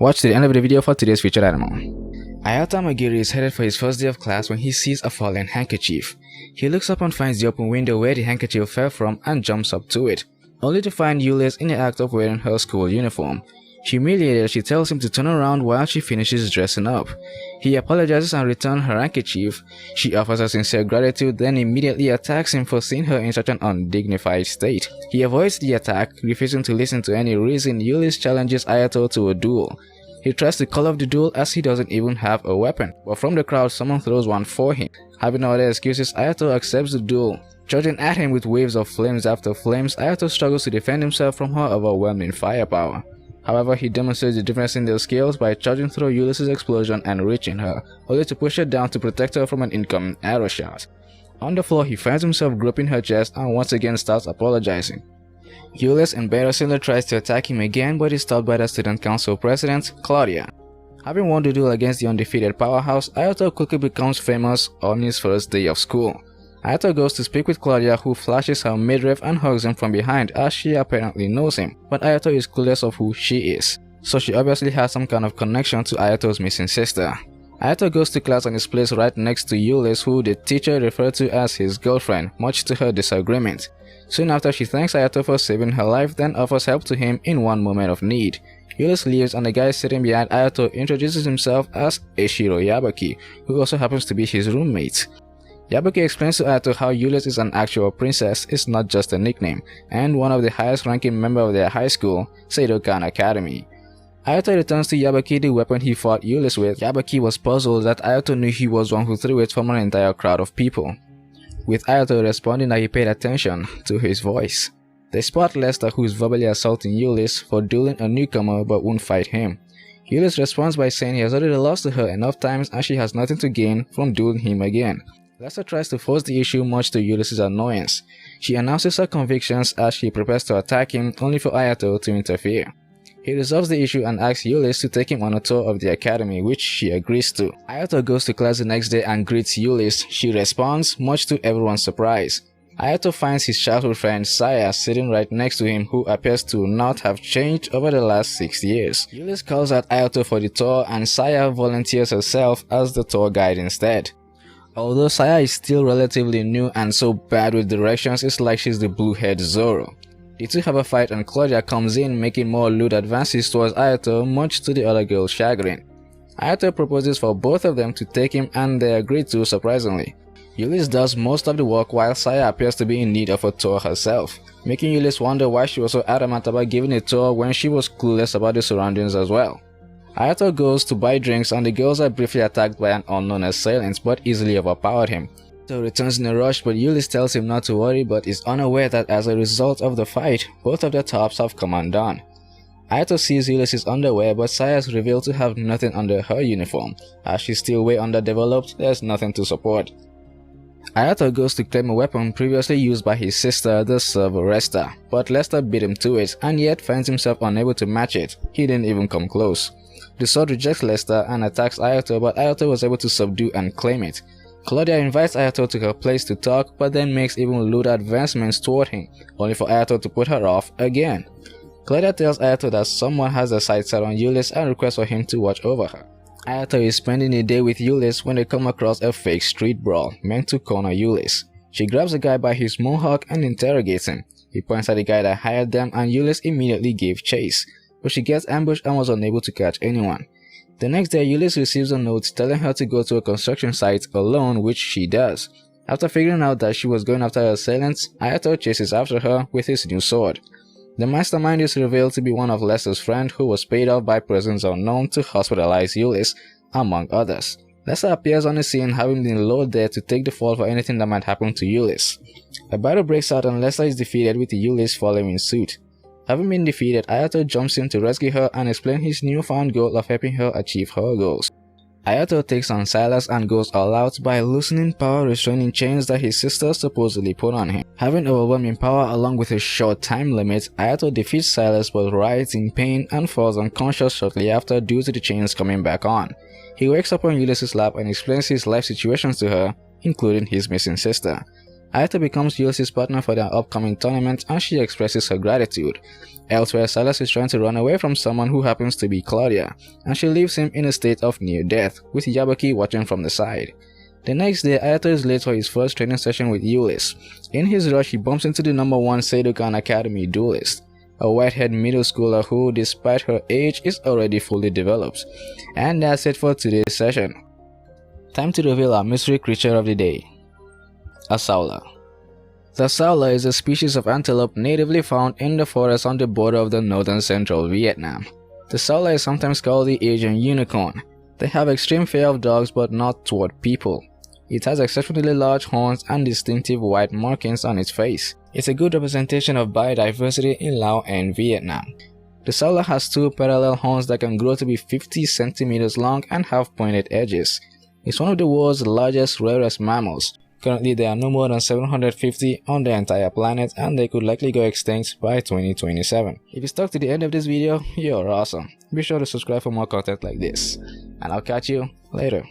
Watch to the end of the video for today's featured animal. Ayato Magiri is headed for his first day of class when he sees a fallen handkerchief. He looks up and finds the open window where the handkerchief fell from and jumps up to it, only to find Yulis in the act of wearing her school uniform. Humiliated, she tells him to turn around while she finishes dressing up. He apologizes and returns her handkerchief. She offers her sincere gratitude, then immediately attacks him for seeing her in such an undignified state. He avoids the attack, refusing to listen to any reason. Yulis challenges Ayato to a duel. He tries to call off the duel as he doesn't even have a weapon, but from the crowd someone throws one for him. Having no other excuses, Ayato accepts the duel. Charging at him with waves of flames after flames, Ayato struggles to defend himself from her overwhelming firepower. However, he demonstrates the difference in their skills by charging through Yulis' explosion and reaching her, only to push her down to protect her from an incoming arrow shot. On the floor, he finds himself gripping her chest and once again starts apologizing. Yulis embarrassingly tries to attack him again, but is stopped by the student council president, Claudia. Having won the duel against the undefeated powerhouse, Ayato quickly becomes famous on his first day of school. Ayato goes to speak with Claudia, who flashes her midriff and hugs him from behind as she apparently knows him, but Ayato is clueless of who she is, so she obviously has some kind of connection to Ayato's missing sister. Ayato goes to class and is placed right next to Yulis, who the teacher referred to as his girlfriend, much to her disagreement. Soon after, she thanks Ayato for saving her life, then offers help to him in one moment of need. Yulis leaves and the guy sitting behind Ayato introduces himself as Eiichiro Yabuki, who also happens to be his roommate. Yabuki explains to Ayato how Yulis is an actual princess, is not just a nickname, and one of the highest ranking members of their high school, Seidokan Academy. Ayato returns to Yabuki the weapon he fought Yulis with. Yabuki was puzzled that Ayato knew he was one who threw it from an entire crowd of people, with Ayato responding that he paid attention to his voice. They spot Lester, who is verbally assaulting Yulis for dueling a newcomer but won't fight him. Yulis responds by saying he has already lost to her enough times and she has nothing to gain from dueling him again. Lester tries to force the issue, much to Yulis' annoyance. She announces her convictions as she prepares to attack him, only for Ayato to interfere. He resolves the issue and asks Yulis to take him on a tour of the academy, which she agrees to. Ayato goes to class the next day and greets Yulis. She responds, much to everyone's surprise. Ayato finds his childhood friend Saya sitting right next to him, who appears to not have changed over the last 6 years. Yulis calls out Ayato for the tour and Saya volunteers herself as the tour guide instead. Although Saya is still relatively new and so bad with directions, it's like she's the blue-haired Zoro. The two have a fight and Claudia comes in, making more lewd advances towards Ayato, much to the other girl's chagrin. Ayato proposes for both of them to take him and they agree to, surprisingly. Yulis does most of the work while Saya appears to be in need of a tour herself, making Yulis wonder why she was so adamant about giving a tour when she was clueless about the surroundings as well. Ayato goes to buy drinks and the girls are briefly attacked by an unknown assailant but easily overpowered him. Ayato returns in a rush, but Yulis tells him not to worry, but is unaware that as a result of the fight, both of their tops have come undone. Ayato sees Yulis' underwear, but Saya is revealed to have nothing under her uniform. As she's still way underdeveloped, there's nothing to support. Ayato goes to claim a weapon previously used by his sister, the server Resta, but Lester beat him to it and yet finds himself unable to match it. He didn't even come close. The sword rejects Lester and attacks Ayato, but Ayato was able to subdue and claim it. Claudia invites Ayato to her place to talk, but then makes even lewd advancements toward him, only for Ayato to put her off again. Claudia tells Ayato that someone has their sights set on Yulis and requests for him to watch over her. Ayato is spending the day with Yulis when they come across a fake street brawl meant to corner Yulis. She grabs a guy by his mohawk and interrogates him. He points at the guy that hired them and Yulis immediately gave chase, but she gets ambushed and was unable to catch anyone. The next day, Yulis receives a note telling her to go to a construction site alone, which she does. After figuring out that she was going after her assailants, Ayato chases after her with his new sword. The mastermind is revealed to be one of Lester's friends who was paid off by persons unknown to hospitalize Yulis, among others. Lester appears on the scene, having been lured there to take the fall for anything that might happen to Yulis. A battle breaks out and Lester is defeated, with Yulis following suit. Having been defeated, Ayato jumps in to rescue her and explain his newfound goal of helping her achieve her goals. Ayato takes on Silas and goes all out by loosening power restraining chains that his sister supposedly put on him. Having overwhelming power along with a short time limit, Ayato defeats Silas but writhes in pain and falls unconscious shortly after due to the chains coming back on. He wakes up on Yulis' lap and explains his life situations to her, including his missing sister. Ayato becomes Ulysses' partner for their upcoming tournament and she expresses her gratitude. Elsewhere, Silas is trying to run away from someone who happens to be Claudia, and she leaves him in a state of near death, with Yabuki watching from the side. The next day, Ayato is late for his first training session with Ulyss. In his rush, he bumps into the #1 Seidokan Academy duelist, a white-haired middle schooler who, despite her age, is already fully developed. And that's it for today's session. Time to reveal our mystery creature of the day. A Saula. The Saula is a species of antelope natively found in the forest on the border of the northern central Vietnam. The Saula is sometimes called the Asian unicorn. They have extreme fear of dogs but not toward people. It has exceptionally large horns and distinctive white markings on its face. It's a good representation of biodiversity in Laos and Vietnam. The Saula has 2 parallel horns that can grow to be 50 centimeters long and have pointed edges. It's one of the world's largest, rarest mammals. Currently, there are no more than 750 on the entire planet and they could likely go extinct by 2027. If you stuck to the end of this video, you're awesome. Be sure to subscribe for more content like this. And I'll catch you later.